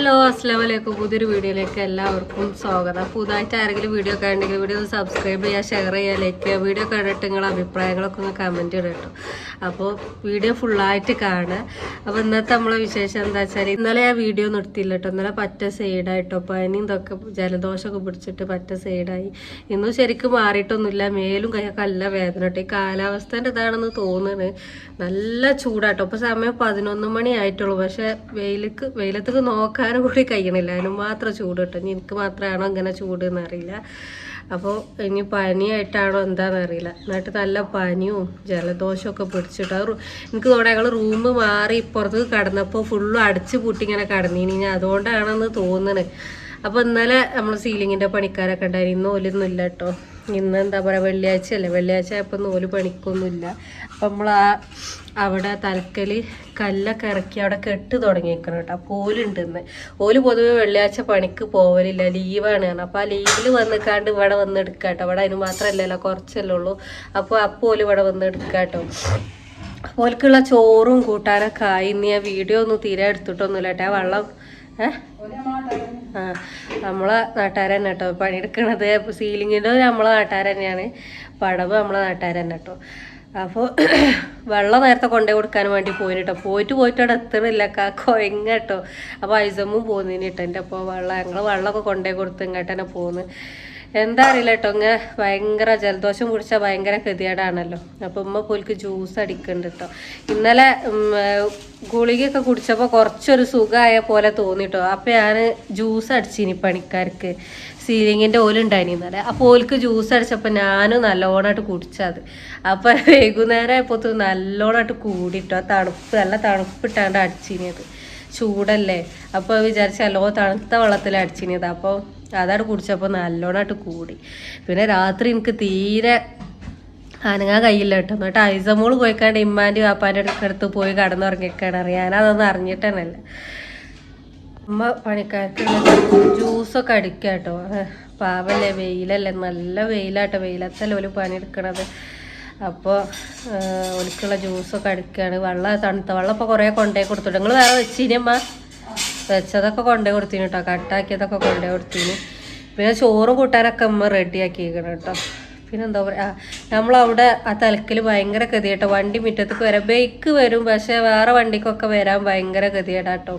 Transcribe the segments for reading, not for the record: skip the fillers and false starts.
Hello അസ്സലാമു അലൈക്കും. പുതിയൊരു വീഡിയോയിലേക്ക് എല്ലാവർക്കും സ്വാഗതം. പുതുതായിട്ട് ആരെങ്കിലും വീഡിയോ കാണണമെങ്കിൽ വീഡിയോ ഒന്ന് സബ്സ്ക്രൈബ് ചെയ്യുക, ഷെയർ ചെയ്യുക, ലൈക്ക് ചെയ്യുക. വീഡിയോ കണ്ടിട്ട് നിങ്ങളുടെ അഭിപ്രായങ്ങളൊക്കെ ഒന്ന് കമൻറ്റ് ചെയ്ത് കേട്ടോ. അപ്പോൾ വീഡിയോ ഫുള്ളായിട്ട് കാണുക. അപ്പോൾ ഇന്നത്തെ നമ്മളെ വിശേഷം എന്താ വെച്ചാൽ, ഇന്നലെ ആ വീഡിയോ നിർത്തിയില്ല കേട്ടോ. ഇന്നലെ പറ്റ സൈഡായിട്ടോ, പനി ഇതൊക്കെ ജലദോഷമൊക്കെ പിടിച്ചിട്ട് പറ്റ സൈഡായി. ഇന്നും ശരിക്കും മാറിയിട്ടൊന്നുമില്ല. മേലും കൈയൊക്കെ നല്ല വേദന കേട്ടോ. ഈ കാലാവസ്ഥേൻ്റെ ഇതാണെന്ന് തോന്നുന്നത്. നല്ല ചൂടാട്ടോ. ഇപ്പോൾ സമയം 11 മണി ആയിട്ടുള്ളൂ. പക്ഷേ വെയിലത്തേക്ക് നോക്കാനും കൂടി കഴിയണില്ല. അതിന് മാത്രം ചൂട് കിട്ടും. ഇനി എനിക്ക് മാത്രമാണോ ഇങ്ങനെ ചൂട് എന്നറിയില്ല. അപ്പോൾ ഇനി പനിയായിട്ടാണോ എന്താണെന്നറിയില്ല. എന്നിട്ട് നല്ല പനിയും ജലദോഷമൊക്കെ പിടിച്ചിട്ട് എനിക്ക് തോന്നുന്നു ഞങ്ങൾ റൂം മാറി ഇപ്പുറത്തേക്ക് കടന്നപ്പോൾ ഫുള്ളും അടിച്ച് പൂട്ടി ഇങ്ങനെ കടന്നിനി. ഞാൻ അതുകൊണ്ടാണെന്ന് തോന്നുന്നത്. അപ്പോൾ ഇന്നലെ നമ്മൾ സീലിങ്ങിൻ്റെ പണിക്കാരൊക്കെ ഉണ്ടായിരുന്നു. ഇന്ന് ഓലൊന്നും ഇല്ല കേട്ടോ. ഇന്ന് എന്താ പറയുക, വെള്ളിയാഴ്ച അല്ലേ. വെള്ളിയാഴ്ച ആയപ്പോൾ നൂല് പണിക്കൊന്നുമില്ല. അപ്പം നമ്മൾ അവിടെ തലക്കൽ കല്ലൊക്കെ ഇറക്കി അവിടെ കെട്ട് തുടങ്ങിയിരിക്കണം കേട്ടോ. അപ്പോൾ ഓലുണ്ട് ഇന്ന്. ഓല് പൊതുവെ വെള്ളിയാഴ്ച പണിക്ക് പോവലില്ല, ലീവാണ് കാരണം. അപ്പോൾ ആ ലീവിൽ വന്നിക്കാണ്ട് ഇവിടെ വന്ന് എടുക്കാം കേട്ടോ. അവിടെ അതിന് മാത്രമല്ലല്ലോ, കുറച്ചല്ലേ ഉള്ളൂ. അപ്പോൾ ഓല് ഇവിടെ വന്ന് എടുക്കാം കേട്ടോ. ഓൽക്കുള്ള ചോറും കൂട്ടാനൊക്കെ ആയി. ഇനി ആ വീഡിയോ ഒന്നും തീരെ എടുത്തിട്ടൊന്നുമില്ല കേട്ടോ. ആ വെള്ളം നമ്മളെ നാട്ടുകാർ തന്നെ കേട്ടോ പണിയെടുക്കണത്. സീലിങ്ങിൻ്റെ നമ്മളെ നാട്ടുകാർ തന്നെയാണ്, പടവ് നമ്മളെ നാട്ടുകാർ തന്നെ കേട്ടോ. അപ്പോൾ വെള്ളം നേരത്തെ കൊണ്ടു കൊടുക്കാൻ വേണ്ടി പോയിന് കേട്ടോ. പോയിട്ട് അവിടെ എത്തണില്ല, കൊയങ്ങ കേട്ടോ. അപ്പോൾ ഐസമ്മും പോകുന്നതിന് കേട്ടോ. എൻ്റെ അപ്പോൾ ഞങ്ങൾ വെള്ളമൊക്കെ കൊണ്ടേ കൊടുത്ത് ഇങ്ങോട്ട് തന്നെ പോകുന്നു. എന്താ അറിയില്ല കേട്ടോ. ഇങ്ങനെ ഭയങ്കര ജലദോഷം കുടിച്ചാൽ ഭയങ്കര ഗതികേടാണല്ലോ. അപ്പോൾ ഉമ്മ പോലിക്ക് ജ്യൂസ് അടിക്കുന്നുണ്ട് കേട്ടോ. ഇന്നലെ ഗുളികയൊക്കെ കുടിച്ചപ്പോൾ കുറച്ചൊരു സുഖമായ പോലെ തോന്നിട്ടോ. അപ്പോൾ ഞാൻ ജ്യൂസ് അടിച്ചിനി പണിക്കാർക്ക്. സീലിങ്ങിൻ്റെ ഓലുണ്ടായിനി ഇന്നലെ. അപ്പോൾ ഓൽക്ക് ജ്യൂസ് അടിച്ചപ്പോൾ ഞാനും നല്ലോണമായിട്ട് കുടിച്ചത്. അപ്പോൾ വൈകുന്നേരം ആയപ്പോൾ നല്ലോണമായിട്ട് കൂടിട്ടോ. നല്ല തണുപ്പിട്ടാണ്ട് അടിച്ചിനിയത്. ചൂടല്ലേ. അപ്പോൾ വിചാരിച്ചല്ലോ തണുത്ത വെള്ളത്തിൽ അടിച്ചിനിയത്. അപ്പോൾ അതാണ് കുടിച്ചപ്പോൾ നല്ലോണമായിട്ട് കൂടി. പിന്നെ രാത്രി എനിക്ക് തീരെ അനങ്ങാൻ കഴിയില്ല കേട്ടോ. എന്നിട്ട് ഐസമോള് പോയിക്കാണ്ട് ഇമ്മാൻ്റെ വാപ്പാൻ്റെ അടുത്ത് പോയി കടന്നുറങ്ങിക്കാണ്. ഞാനതൊന്നും അറിഞ്ഞിട്ടന്നല്ല. അമ്മ പണിക്കാർക്ക് ജ്യൂസൊക്കെ അടിക്കുക കേട്ടോ. പാവല്ലേ, വെയിലല്ലേ, നല്ല വെയിലാട്ടോ. വെയിലത്തല്ലേ ഒരു പണിയെടുക്കണത്. അപ്പോൾ ഒലിക്കുള്ള ജ്യൂസൊക്കെ അടിക്കുകയാണ്. തണുത്ത വെള്ളം ഇപ്പോൾ കുറേ കൊണ്ടേ കൊടുത്തിട്ട്. നിങ്ങൾ വേറെ വെച്ചിനമ്മ വെച്ചതൊക്കെ കൊണ്ടേ കൊടുത്തിന് കേട്ടോ. കട്ടാക്കിയതൊക്കെ കൊണ്ടേ കൊടുത്തിന്. പിന്നെ ചോറും കൂട്ടാനൊക്കെ അമ്മ റെഡിയാക്കിയിരിക്കണം കേട്ടോ. പിന്നെ എന്താ പറയുക, നമ്മളവിടെ ആ തലക്കൽ ഭയങ്കര ഗതികേട്ടോ. വണ്ടി മുറ്റത്തേക്ക് വരാം, ബൈക്ക് വരും. പക്ഷേ വേറെ വണ്ടിക്കൊക്കെ വരാൻ ഭയങ്കര ഗതികേടാട്ടോ.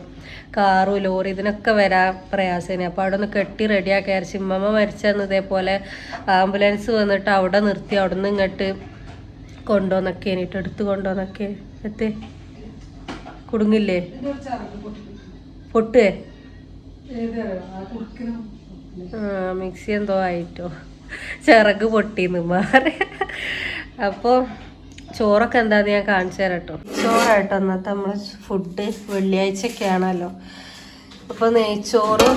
കാറും ലോറി ഇതിനൊക്കെ വരാൻ പ്രയാസമാണ്. അപ്പോൾ അവിടെ ഒന്ന് കെട്ടി റെഡിയാക്കി അരച്ച് ഇമ്മമ്മ മരിച്ചെന്ന് ഇതേപോലെ ആംബുലൻസ് വന്നിട്ട് അവിടെ നിർത്തി അവിടെ നിന്ന് ഇങ്ങോട്ട് കൊണ്ടുവന്നൊക്കെ എന്നിട്ട് എടുത്ത് കൊണ്ടുവന്നൊക്കെ എത്തേ കുടുങ്ങില്ലേ, പൊട്ടുവേ. മിക്സി എന്തോ ആയിട്ടോ, ചിറക് പൊട്ടിന്ന് മാറി. അപ്പോൾ ചോറൊക്കെ എന്താന്ന് ഞാൻ കാണിച്ചു തരാം കേട്ടോ. ചോറായിട്ടോ ഇന്നത്തെ നമ്മളെ ഫുഡ്. വെള്ളിയാഴ്ചയൊക്കെ ആണല്ലോ. അപ്പോൾ നെയ്ച്ചോറ്,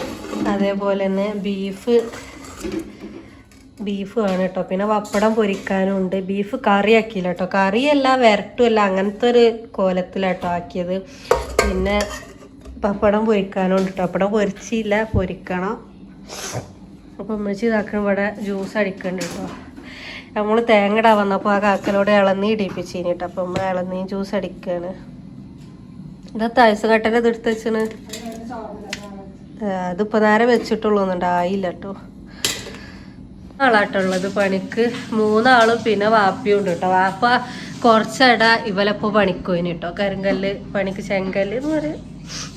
അതേപോലെ തന്നെ ബീഫ് ആണ് കേട്ടോ. പിന്നെ പപ്പടം പൊരിക്കാനും ഉണ്ട്. ബീഫ് കറി ആക്കിയില്ല കേട്ടോ. കറിയല്ല വരട്ടുമല്ല, അങ്ങനത്തെ ഒരു കോലത്തിലാട്ടോ ആക്കിയത്. പിന്നെ പപ്പടം പൊരിക്കാനും ഉണ്ട് കേട്ടോ. പപ്പടം പൊരിച്ചില്ല, പൊരിക്കണം. അപ്പോൾ ഉമ്മച്ചി ഇതാക്കണം. ഇവിടെ ജ്യൂസ് അടിക്കുന്നുണ്ട് കേട്ടോ. നമ്മൾ തേങ്ങ ഇടാൻ വന്നപ്പോൾ ആ കാക്കലോട് ഇളനീ ഇടിപ്പിച്ചിന് കേട്ടോ. അപ്പം നമ്മൾ ഇളനീ ജ്യൂസ് അടിക്കുകയാണ്. ഇതാ തൈസ് ഇത് എടുത്ത് വെച്ചാണ്. അതിപ്പോൾ നേരെ വെച്ചിട്ടുള്ളൂ എന്നുണ്ട്, ആയില്ല കേട്ടോ. ആളാട്ടുള്ളത് പണിക്ക്. 3 ആളും പിന്നെ വാപ്പിയും ഉണ്ട് കേട്ടോ. വാപ്പ കുറച്ചിട ഇവലപ്പോൾ പണിക്ക് പോയിന് കേട്ടോ. കരിങ്കല്ല് പണിക്ക്, ചെങ്കല്ല് എന്ന് പറയും,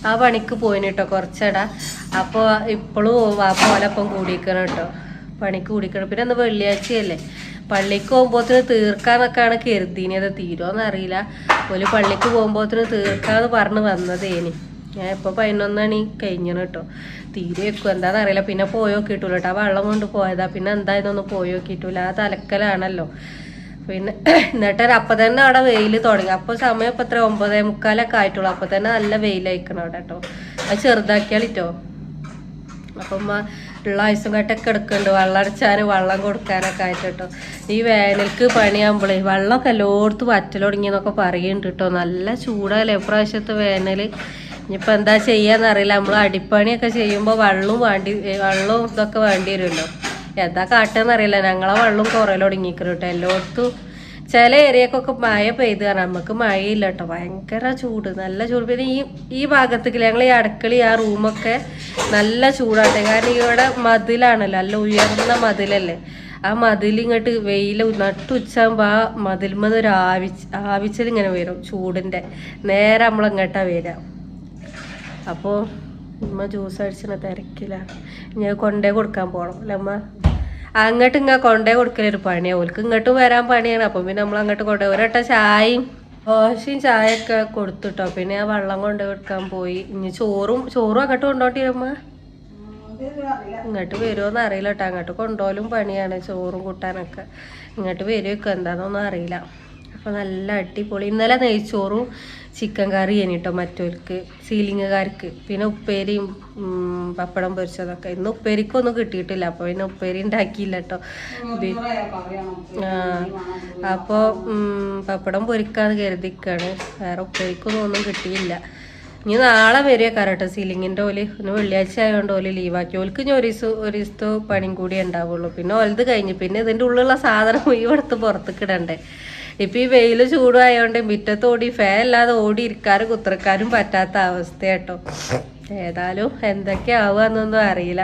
ആ പണിക്ക് പോയിന് കേട്ടോ കുറച്ചിട. അപ്പോൾ ഇപ്പോഴും വാപ്പ ഓലപ്പം കൂടിക്കണം കേട്ടോ, പണിക്ക് കൂടിക്കണം. പിന്നെ അന്ന് വെള്ളിയാഴ്ചയല്ലേ, പള്ളിക്ക് പോകുമ്പോഴത്തിന് തീർക്കാന്നൊക്കെയാണ് കരുതിനത്. തീരുമോയെന്ന് അറിയില്ല. ഒരു പള്ളിക്ക് പോകുമ്പോഴത്തിന് തീർക്കാന്ന് പറഞ്ഞ് വന്നതേനി. ഞാൻ ഇപ്പോൾ 11 മണി കഴിഞ്ഞണം കേട്ടോ. തീരെ വെക്കും എന്താണെന്ന് അറിയില്ല. പിന്നെ പോയി നോക്കിയിട്ടില്ല കേട്ടോ. ആ വെള്ളം കൊണ്ട് പോയതാ. പിന്നെ എന്തായതൊന്നും പോയി നോക്കിയിട്ടില്ല. ആ തലക്കലാണല്ലോ. പിന്നെ എന്നിട്ട് അപ്പം തന്നെ അവിടെ വെയിൽ തുടങ്ങി. അപ്പോൾ സമയം ഇപ്പം എത്ര 9:45 ആയിട്ടുള്ളൂ. അപ്പം തന്നെ നല്ല വെയിലയക്കണം അവിടെ കേട്ടോ. അത് ചെറുതാക്കിയാളിട്ടോ. അപ്പം ഉള്ള ഐസും കട്ടൊക്കെ എടുക്കുന്നുണ്ട്. വെള്ളം അടിച്ചാലും വെള്ളം കൊടുക്കാനൊക്കെ ആയിട്ട് കേട്ടോ. ഈ വേനൽക്ക് പണിയാകുമ്പോഴേ വെള്ളമൊക്കെ എല്ലായിടത്തും വറ്റൽ തുടങ്ങിയെന്നൊക്കെ പറയുന്നുണ്ട് കേട്ടോ. നല്ല ചൂടല്ലേ ഇപ്രാവശ്യത്തെ വേനൽ. ഇനിയിപ്പോൾ എന്താ ചെയ്യാന്നറിയില്ല. നമ്മൾ അടിപ്പണിയൊക്കെ ചെയ്യുമ്പോൾ വെള്ളവും ഇതൊക്കെ വേണ്ടി വരുമല്ലോ. എന്താ കാട്ടെന്നറിയില്ല. ഞങ്ങളെ വെള്ളം കുറേ തുടങ്ങിക്കണം കേട്ടോ. എല്ലായിടത്തും ചില ഏരിയക്കൊക്കെ മഴ പെയ്ത് കാരണം നമുക്ക് മഴയില്ല കേട്ടോ, ഭയങ്കര ചൂട്, നല്ല ചൂട്. പിന്നെ ഈ ഭാഗത്തേക്ക് ഞങ്ങൾ ഈ അടുക്കള ആ റൂമൊക്കെ നല്ല ചൂടാട്ടെ, കാരണം ഇവിടെ മതിലാണല്ലോ, നല്ല ഉയർന്ന മതിലല്ലേ. ആ മതിലിങ്ങോട്ട് വെയിൽ നട്ടുച്ചാകുമ്പോൾ ആ മതിൽമത് ഒരു ആവിച്ചലിങ്ങനെ വരും ചൂടിൻ്റെ, നേരെ നമ്മളിങ്ങോട്ടാണ് വരിക. അപ്പോൾ ഉമ്മ ജ്യൂസ് അടിച്ചിട്ട് തിരക്കില്ല, ഞാൻ കൊണ്ടേ കൊടുക്കാൻ പോകണം അല്ലേ അമ്മ. അങ്ങോട്ട് ഇങ്ങനെ കൊണ്ടേ കൊടുക്കലൊരു പണിയാണ്, ഓൾക്ക് ഇങ്ങോട്ടും വരാൻ പണിയാണ്. അപ്പം പിന്നെ നമ്മൾ അങ്ങോട്ട് കൊണ്ടേ ഒരട്ട ചായയും ദോശയും ചായയൊക്കെ കൊടുത്തിട്ടോ, പിന്നെ ആ വെള്ളം കൊണ്ടേ കൊടുക്കാൻ പോയി. ഇനി ചോറും അങ്ങോട്ട് കൊണ്ടോട്ടി അമ്മ, ഇങ്ങോട്ട് വരുമോയെന്ന് അറിയില്ല കേട്ടോ, അങ്ങോട്ട് കൊണ്ടുപോലും പണിയാണ് ചോറും കൂട്ടാനൊക്കെ. ഇങ്ങോട്ട് വരുമൊക്കെ എന്താണെന്നൊന്നും അറിയില്ല. അപ്പോൾ നല്ല അടിപൊളി. ഇന്നലെ നെയ്ച്ചോറും ചിക്കൻ കറി കേട്ടോ മറ്റവർക്ക്, സീലിങ്ങുകാർക്ക്. പിന്നെ ഉപ്പേരിയും പപ്പടം പൊരിച്ചതൊക്കെ. ഇന്ന് ഉപ്പേരിക്കൊന്നും കിട്ടിയിട്ടില്ല, അപ്പോൾ പിന്നെ ഉപ്പേരി ഉണ്ടാക്കിയില്ല കേട്ടോ. അപ്പോൾ പപ്പടം പൊരിക്കാന്ന് കരുതിക്കാണ്, വേറെ ഉപ്പേരിക്കൊന്നും ഒന്നും കിട്ടിയില്ല. ഇനി നാളെ വരിക കേട്ടോ സീലിങ്ങിൻ്റെ ഓല്. പിന്നെ വെള്ളിയാഴ്ച ആയതുകൊണ്ട് ഓല് ലീവാക്കി. ഓൽക്ക് ഇനി ഒരു ദിവസത്തെ പണിയും കൂടി ഉണ്ടാവുള്ളൂ. പിന്നെ ഓലത് കഴിഞ്ഞ് പിന്നെ ഇതിൻ്റെ ഉള്ളിലുള്ള സാധനം ഇവിടുത്തെ പുറത്തേക്ക് ഇടണ്ടേ. ഇപ്പം ഈ വെയിൽ ചൂടായതുകൊണ്ട് മുറ്റത്ത് ഓടി ഫാൻ അല്ലാതെ ഓടി ഇരിക്കാനും കുത്തിറക്കാനും പറ്റാത്ത അവസ്ഥ കേട്ടോ. ഏതായാലും എന്തൊക്കെയാവുകയെന്നൊന്നും അറിയില്ല.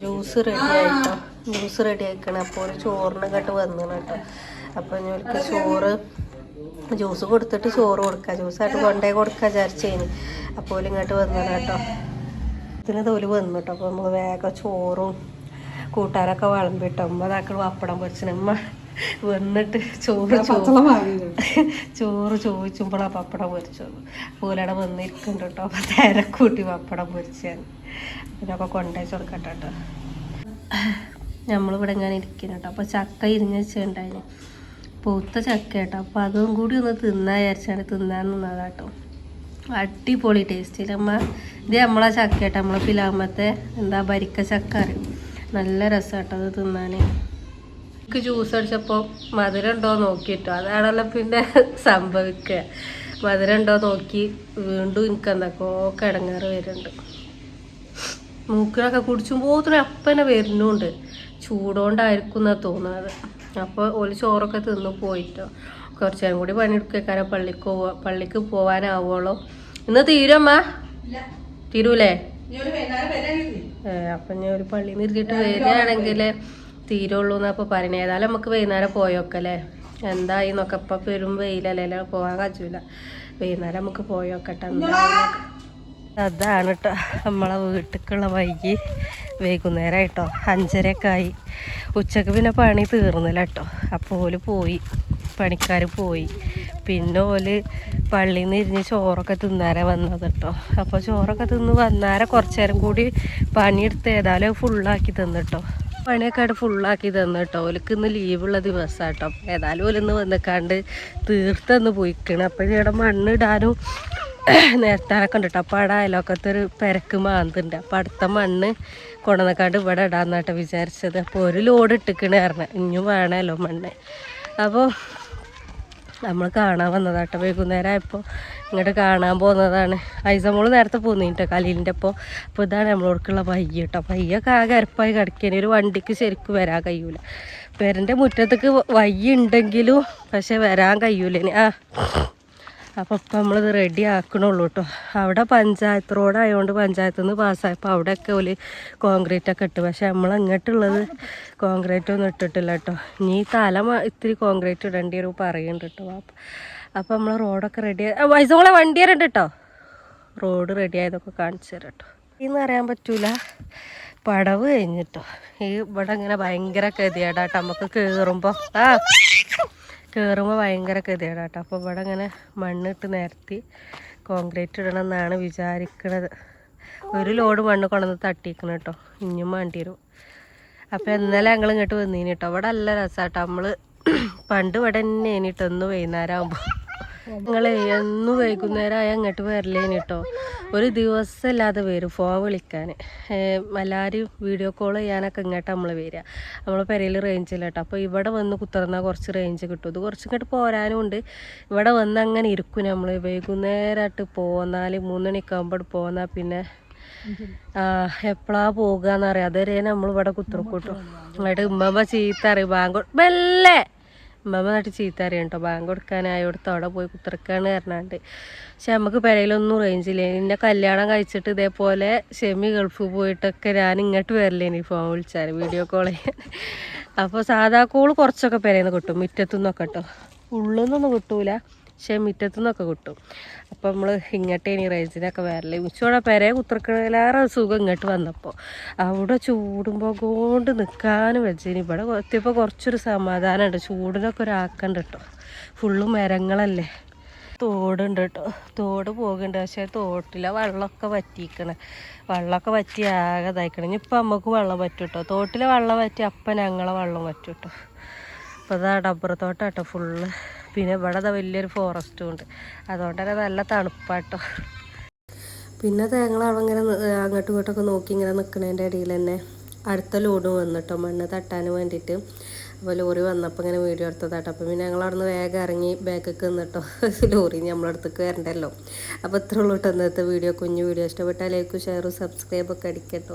ജ്യൂസ് റെഡി ആയിട്ടോ, ജ്യൂസ് റെഡി ആയിക്കണം. അപ്പോൾ ഒരു ചോറിന് കേട്ട് വന്നു കേട്ടോ. അപ്പോൾ ഞങ്ങൾക്ക് ജ്യൂസ് കൊടുത്തിട്ട് ചോറ് കൊടുക്കുക, ജ്യൂസായിട്ട് കൊണ്ടേ കൊടുക്കുക വിചാരിച്ചേന്. അപ്പോൾ ഇങ്ങോട്ട് വന്നത് കേട്ടോ, ഇതിന് തോല് വന്നു കേട്ടോ. അപ്പോൾ നമുക്ക് വേഗം ചോറും കൂട്ടാനൊക്കെ വിളമ്പിട്ടോ. അമ്മ താക്കൾ പപ്പടം പൊരിച്ചിനമ്മ വന്നിട്ട് ചോറ് ചോദിച്ചുമ്പോഴാണ് പപ്പടം പൊരിച്ചത്. പൂലടെ വന്നിരിക്കുന്നുണ്ട് കേട്ടോ. അപ്പോൾ തിരക്കൂട്ടി പപ്പടം പൊരിച്ചാൻ ഇതിനൊക്കെ കൊണ്ടുവച്ച് കൊടുക്കട്ടെ കേട്ടോ. നമ്മളിവിടെ ഇങ്ങനെ ഇരിക്കുന്നു കേട്ടോ. അപ്പോൾ ചക്ക ഇരിഞ്ഞ് വെച്ചിട്ടുണ്ടായിന്, പൂത്ത ചക്ക കേട്ടോ. അപ്പോൾ അതും കൂടി ഒന്ന് തിന്നാൻ വിചാരിച്ചാണ് തിന്നാൻ നിന്നതാട്ടോ. അടിപൊളി ടേസ്റ്റ് അമ്മ. ഇത് നമ്മളെ ചക്ക കേട്ടോ, നമ്മളെ പിലാമത്തെ എന്താ ഭരിക്ക ചക്ക അറിയും, നല്ല രസമാട്ടോ അത് തിന്നാൻ. എനിക്ക് ജ്യൂസ് അടിച്ചപ്പോൾ മധുരം ഉണ്ടോ നോക്കിയിട്ടോ, അതാണല്ലോ പിന്നെ സംഭവിക്കുക. മധുരം ഉണ്ടോ നോക്കി വീണ്ടും എനിക്ക് എന്തൊക്കെ ഇടങ്ങേറ് വരുന്നുണ്ട്. മൂക്കിനൊക്കെ കുടിച്ചുമ്പോത്തിന് അപ്പനെ വരുന്നുണ്ട്, ചൂടുകൊണ്ടായിരിക്കും എന്നാണ് തോന്നുന്നത്. അപ്പോൾ ഒരു ചോറൊക്കെ തിന്ന് പോയിട്ടോ. കുറച്ച് നേരം കൂടി പണിയെടുക്കാൻ പള്ളിക്ക് പോകാനാവുള്ളൂ. ഇന്ന് തീരുമ്മ, തീരൂലേ? അപ്പം ഞാൻ ഒരു പള്ളിയിൽ നിന്ന് ഇരുത്തിയിട്ട് വരികയാണെങ്കിൽ തീരുള്ളൂ എന്നാ അപ്പോൾ പറയണേ. ഏതായാലും നമുക്ക് വൈകുന്നേരം പോയോക്കല്ലേ, എന്തായി എന്നൊക്കെ. ഇപ്പം പെരും വെയിലല്ലേ, പോകാൻ കഴിയൂല. വൈകുന്നേരം നമുക്ക് പോയോക്കട്ടെ. അതാണ് കേട്ടോ നമ്മളെ വീട്ടിലേക്കുള്ള വൈകി. വൈകുന്നേരമായിട്ടോ, 5:30 ആയി. ഉച്ചക്ക് പിന്നെ പണി തീർന്നില്ല കേട്ടോ. അപ്പോൾ ഓല് പോയി, പണിക്കാർ പോയി. പിന്നെ ഓല് പള്ളിയിൽ നിന്ന് ഇരിഞ്ഞ് ചോറൊക്കെ തിന്നാരെ വന്നത് കേട്ടോ. അപ്പോൾ ചോറൊക്കെ തിന്ന് വന്നാരെ കുറച്ച് നേരം കൂടി പണിയെടുത്ത് ഏതായാലും ഫുള്ളാക്കി തന്നിട്ടോ. പണിയൊക്കെ അവിടെ ഫുള്ളാക്കി തന്നു കേട്ടോ. ഓലിക്ക് ഇന്ന് ലീവുള്ള ദിവസമാണ് കേട്ടോ. ഏതായാലും ഓലിന്ന് വന്നിക്കാണ്ട് തീർത്തൊന്ന് പോയിക്കണം. അപ്പം ഇവിടെ മണ്ണിടാനും നേരത്താനൊക്കെ ഉണ്ട് കേട്ടോ. അപ്പോൾ അവിടെ അയലൊക്കത്തെ ഒരു പെരക്ക് മാന്തുണ്ട്. അപ്പം അടുത്ത മണ്ണ് കൊണ്ടുവന്നിക്കാണ്ട് ഇവിടെ ഇടാന്നാട്ടോ വിചാരിച്ചത്. അപ്പോൾ ഒരു ലോഡ് ഇട്ടിക്കണ കാരണം ഇനിയും വേണമല്ലോ മണ്ണ്. അപ്പോൾ നമ്മൾ കാണാൻ വന്നതാട്ടോ. വൈകുന്നേരം ആയപ്പോൾ ഇങ്ങോട്ട് കാണാൻ പോകുന്നതാണ്. ഐസമോള് നേരത്തെ പോന്നിട്ടോ കലീലിൻ്റെ അപ്പോൾ. അപ്പോൾ ഇതാണ് നമ്മളോടക്കുള്ള പയ്യ കേട്ടോ. പയ്യൊക്കെ ആകെ അരപ്പായി കിടക്കേനെ, ഒരു വണ്ടിക്ക് ശരിക്കും വരാൻ കഴിയൂല. പേരൻ്റെ മുറ്റത്തേക്ക് വയ്യ ഉണ്ടെങ്കിലും പക്ഷെ വരാൻ കഴിയൂലേന്. അപ്പോൾ ഇപ്പം നമ്മളിത് റെഡി ആക്കണുള്ളൂ കേട്ടോ. അവിടെ പഞ്ചായത്ത് റോഡായതുകൊണ്ട് പഞ്ചായത്തിൽ നിന്ന് പാസ്സായപ്പോൾ അവിടെയൊക്കെ ഒരു കോൺക്രീറ്റൊക്കെ ഇട്ട്. പക്ഷെ നമ്മളങ്ങോട്ടുള്ളത് കോൺക്രീറ്റ് ഒന്നും ഇട്ടിട്ടില്ല കേട്ടോ. ഇനി ഇത്തിരി കോൺക്രീറ്റ് ഇടേണ്ടി വരും പറയുന്നുണ്ട് കേട്ടോ. അപ്പോൾ നമ്മൾ റോഡൊക്കെ റെഡി ആയി. വയസ്സോളെ വണ്ടി വരണ്ട് കേട്ടോ. റോഡ് റെഡി ആയതൊക്കെ കാണിച്ചു തരാം കേട്ടോ. ഇന്ന് അറിയാൻ പറ്റൂല, പടവ് കഴിഞ്ഞിട്ടോ. ഇവിടെ ഇങ്ങനെ ഭയങ്കര ഗതികേടാട്ടോ നമുക്ക് കയറുമ്പോൾ. കയറുമ്പോൾ ഭയങ്കര ഗതികേടാട്ടോ. അപ്പോൾ ഇവിടെ ഇങ്ങനെ മണ്ണിട്ട് നിരത്തി കോൺക്രീറ്റ് ഇടണം എന്നാണ് വിചാരിക്കണത്. ഒരു ലോഡ് മണ്ണ് കൊണ്ടുവന്ന് തട്ടിക്കണം കേട്ടോ, ഇനിയും വേണ്ടി വരും. അപ്പോൾ ഇന്നലെ ഞങ്ങൾ ഇങ്ങോട്ട് വന്നീന് കേട്ടോ. ഇവിടെ നല്ല രസമാട്ടോ. നമ്മൾ പണ്ട് ഇവിടെ തന്നെ കഴിഞ്ഞിട്ടോ, ഒന്ന് വൈകുന്നേരം ആകുമ്പോൾ ഞങ്ങൾ എന്നും വൈകുന്നേരം ആയാൽ അങ്ങോട്ട് വരലേന് കേട്ടോ. ഒരു ദിവസം ഇല്ലാതെ വരും ഫോൺ വിളിക്കാൻ. എല്ലാവരും വീഡിയോ കോൾ ചെയ്യാനൊക്കെ ഇങ്ങോട്ട് നമ്മൾ വരിക. നമ്മളെ പെരയിൽ റേഞ്ചില്ല കേട്ടോ. അപ്പോൾ ഇവിടെ വന്ന് കുത്തിറന്നാൽ കുറച്ച് റേഞ്ച് കിട്ടും. ഇത് കുറച്ച് ഇങ്ങോട്ട് പോരാനും ഉണ്ട്. ഇവിടെ വന്ന് അങ്ങനെ ഇരിക്കും നമ്മൾ. വൈകുന്നേരമായിട്ട് പോന്നാൽ 3 മണിക്കാകുമ്പോൾ പോന്നാൽ പിന്നെ എപ്പോഴാ പോകുകയെന്നറിയാം. അതുവരെ നമ്മളിവിടെ കുത്തിറക്കൂട്ടും. അങ്ങോട്ട് ഉമ്മ ചീത്ത അറിയും, ബാങ്ക് ബെല്ലേ അമ്മമ്മ നാട്ടിൽ ചീത്ത അറിയാം കേട്ടോ, ബാങ്ക് കൊടുക്കാനായോടത്ത് അവിടെ പോയി കുത്തിറക്കാന്ന് പറഞ്ഞാണ്ട്. പക്ഷെ നമുക്ക് പെരയിലൊന്നും റേഞ്ചില്ല. എൻ്റെ കല്യാണം കഴിച്ചിട്ട് ഇതേപോലെ ഷെമി ഗൾഫ് പോയിട്ടൊക്കെ ഞാൻ ഇങ്ങോട്ട് വരില്ലേനി ഫോൺ വിളിച്ചാൽ വീഡിയോ കോൾ ചെയ്യാൻ. അപ്പോൾ സാധാ കോൾ കുറച്ചൊക്കെ പെരയിൽ നിന്ന് കിട്ടും, മുറ്റത്തു നിന്നൊക്കെ കേട്ടോ. ഉള്ളിൽ നിന്നൊന്നും കിട്ടൂല, പക്ഷേ മുറ്റത്തു നിന്നൊക്കെ കിട്ടും. അപ്പോൾ നമ്മൾ ഇങ്ങോട്ടേ ഇനി റേഞ്ചിനൊക്കെ വരല്ലേ. ഉച്ചയോടെ പെരയെ കുത്തിറക്കണേലേറെ സുഖം ഇങ്ങോട്ട് വന്നപ്പോൾ. അവിടെ ചൂടുമ്പോൾ കൊണ്ട് നിൽക്കാനും വെച്ചിനി. ഇവിടെ എത്തിയപ്പോൾ കുറച്ചൊരു സമാധാനമുണ്ട്, ചൂടിനൊക്കെ ഒരാക്കണ്ട് കേട്ടോ. ഫുള്ള് മരങ്ങളല്ലേ. തോടുണ്ട് കേട്ടോ, തോട് പോകുന്നുണ്ട്. പക്ഷേ തോട്ടിലെ വെള്ളമൊക്കെ വറ്റിക്കണേ, വെള്ളമൊക്കെ വറ്റി ആകെ ഇതായിക്കണം. ഇനിയിപ്പോൾ നമുക്ക് വെള്ളം പറ്റും കേട്ടോ, തോട്ടിലെ വെള്ളം വറ്റി അപ്പം ഞങ്ങളെ വെള്ളം പറ്റും കേട്ടോ. അപ്പോൾ അതാ ഡബ്ബർ തോട്ടം കേട്ടോ ഫുള്ള്. പിന്നെ ഇവിടെ അതാ വലിയൊരു ഫോറസ്റ്റും ഉണ്ട്, അതുകൊണ്ട് തന്നെ നല്ല തണുപ്പാട്ടോ. പിന്നെ ഞങ്ങൾ അങ്ങനെ അങ്ങോട്ടും ഇങ്ങോട്ടൊക്കെ നോക്കി ഇങ്ങനെ നിൽക്കുന്നതിൻ്റെ ഇടയിൽ തന്നെ അടുത്ത ലോഡ് വന്നിട്ടോ, മണ്ണ് തട്ടാൻ വേണ്ടിയിട്ട്. അപ്പോൾ ലോറി വന്നപ്പോൾ ഇങ്ങനെ വീഡിയോ എടുത്തതാട്ടോ. അപ്പോൾ പിന്നെ ഞങ്ങൾ അവിടെ നിന്ന് വേഗം ഇറങ്ങി ബാക്കൊക്കെ നിന്നിട്ടോ, ലോറി നമ്മളടുത്തേക്ക് വരണ്ടല്ലോ. അപ്പോൾ ഇത്ര ഉള്ളൂ കേട്ടോ ഇന്നത്തെ വീഡിയോ, കുഞ്ഞു വീഡിയോ. ഇഷ്ടപ്പെട്ടാൽ ലൈക്കും ഷെയറും സബ്സ്ക്രൈബൊക്കെ അടിക്കട്ടോ.